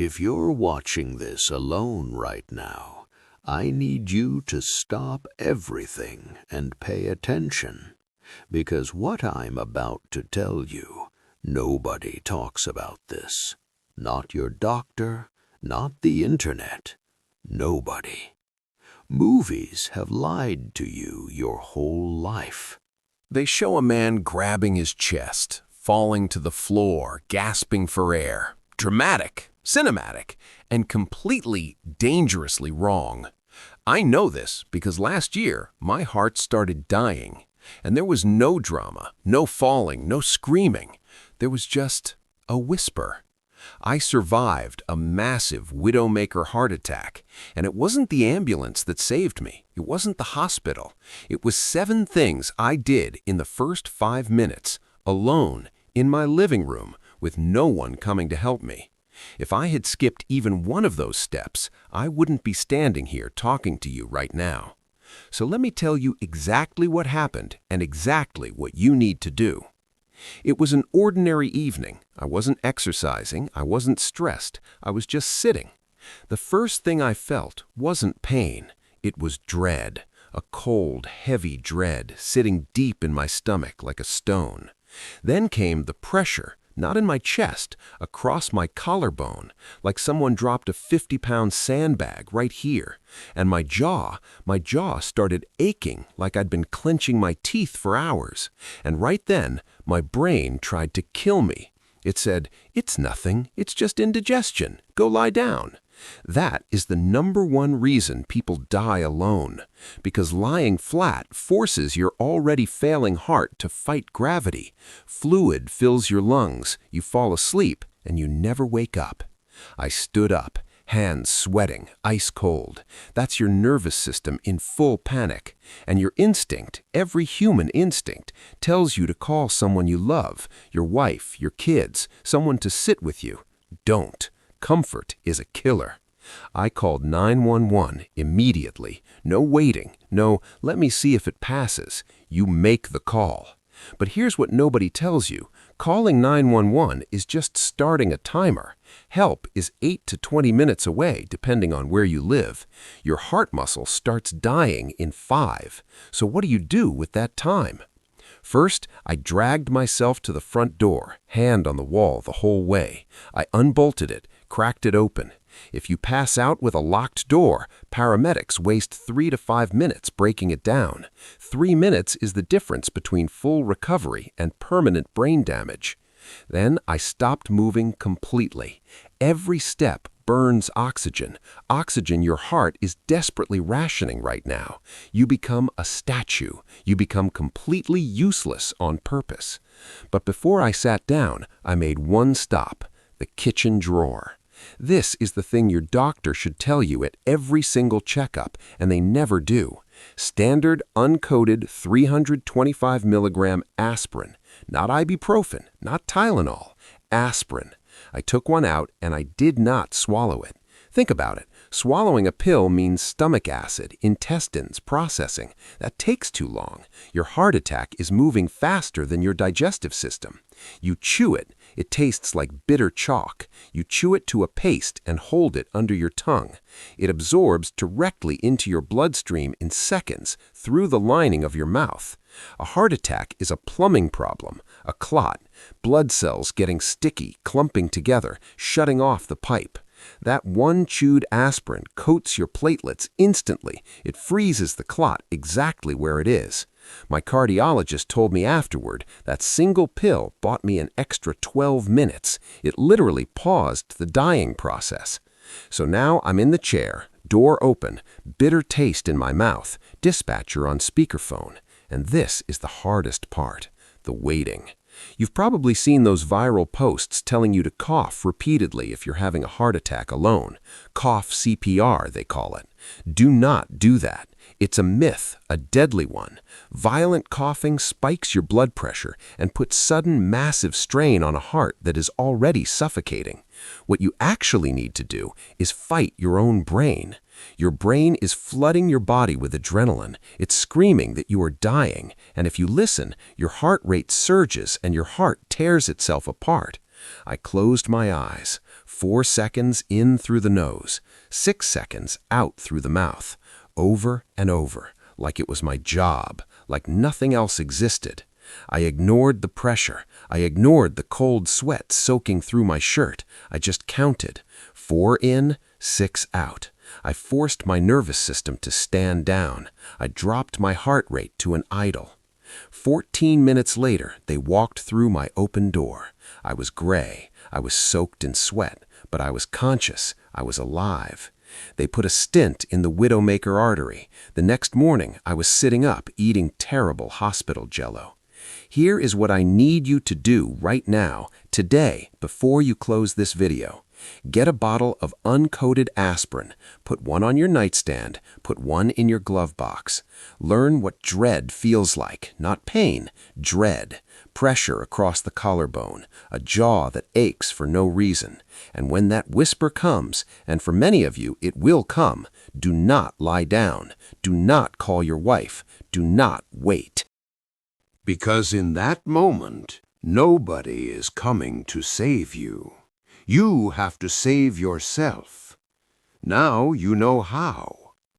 If you're watching this alone right now, I need you to stop everything and pay attention, because what I'm about to tell you, nobody talks about this. Not your doctor, not the internet, nobody. Movies have lied to you your whole life. They show a man grabbing his chest, falling to the floor, gasping for air. Dramatic, cinematic, and completely dangerously wrong. I know this because last year my heart started dying, and there was no drama, no falling, no screaming. There was just a whisper. I survived a massive widowmaker heart attack, and it wasn't the ambulance that saved me. It wasn't the hospital. It was 7 things I did in the first 5 minutes, alone, in my living room, with no one coming to help me. If I had skipped even one of those steps, I wouldn't be standing here talking to you right now. So let me tell you exactly what happened and exactly what you need to do. It was an ordinary evening. I wasn't exercising, I wasn't stressed, I was just sitting. The first thing I felt wasn't pain, it was dread, a cold, heavy dread sitting deep in my stomach like a stone. Then came the pressure, not in my chest, across my collarbone, like someone dropped a 50-pound sandbag right here. And my jaw started aching like I'd been clenching my teeth for hours. And right then, my brain tried to kill me. It said, "It's nothing, it's just indigestion, go lie down." That is the #1 reason people die alone, because lying flat forces your already failing heart to fight gravity. Fluid fills your lungs, you fall asleep, and you never wake up. I stood up, hands sweating, ice cold. That's your nervous system in full panic. And your instinct, every human instinct, tells you to call someone you love, your wife, your kids, someone to sit with you. Don't. Comfort is a killer. I called 911 immediately. No waiting. No, let me see if it passes. You make the call. But here's what nobody tells you. Calling 911 is just starting a timer. Help is 8 to 20 minutes away, depending on where you live. Your heart muscle starts dying in 5. So what do you do with that time? First, I dragged myself to the front door, hand on the wall the whole way. I unbolted it, cracked it open. If you pass out with a locked door, paramedics waste 3 to 5 minutes breaking it down. 3 minutes is the difference between full recovery and permanent brain damage. Then I stopped moving completely. Every step burns oxygen. Oxygen your heart is desperately rationing right now. You become a statue. You become completely useless on purpose. But before I sat down, I made one stop, the kitchen drawer. This is the thing your doctor should tell you at every single checkup, and they never do. Standard uncoated 325 milligram aspirin. Not ibuprofen, not Tylenol. Aspirin. I took one out and I did not swallow it. Think about it. Swallowing a pill means stomach acid, intestines, processing. That takes too long. Your heart attack is moving faster than your digestive system. You chew it. It tastes like bitter chalk. You chew it to a paste and hold it under your tongue. It absorbs directly into your bloodstream in seconds through the lining of your mouth. A heart attack is a plumbing problem, a clot, blood cells getting sticky, clumping together, shutting off the pipe. That one chewed aspirin coats your platelets instantly. It freezes the clot exactly where it is. My cardiologist told me afterward that single pill bought me an extra 12 minutes. It literally paused the dying process. So now I'm in the chair, door open, bitter taste in my mouth, dispatcher on speakerphone. And this is the hardest part, the waiting. You've probably seen those viral posts telling you to cough repeatedly if you're having a heart attack alone. Cough CPR, they call it. Do not do that. It's a myth, a deadly one. Violent coughing spikes your blood pressure and puts sudden massive strain on a heart that is already suffocating. What you actually need to do is fight your own brain. Your brain is flooding your body with adrenaline. It's screaming that you are dying, and if you listen, your heart rate surges and your heart tears itself apart. I closed my eyes. 4 seconds in through the nose, 6 seconds out through the mouth, over and over, like it was my job, like nothing else existed. I ignored the pressure. I ignored the cold sweat soaking through my shirt. I just counted. 4 in, 6 out. I forced my nervous system to stand down. I dropped my heart rate to an idle. 14 minutes later, they walked through my open door. I was gray. I was soaked in sweat, but I was conscious. I was alive. They put a stent in the widowmaker artery. The next morning, I was sitting up, eating terrible hospital jello. Here is what I need you to do right now, today, before you close this video. Get a bottle of uncoated aspirin, put one on your nightstand, put one in your glove box. Learn what dread feels like, not pain, dread. Pressure across the collarbone, a jaw that aches for no reason. And when that whisper comes, and for many of you it will come, do not lie down. Do not call your wife. Do not wait. Because in that moment, nobody is coming to save you. You have to save yourself. Now you know how.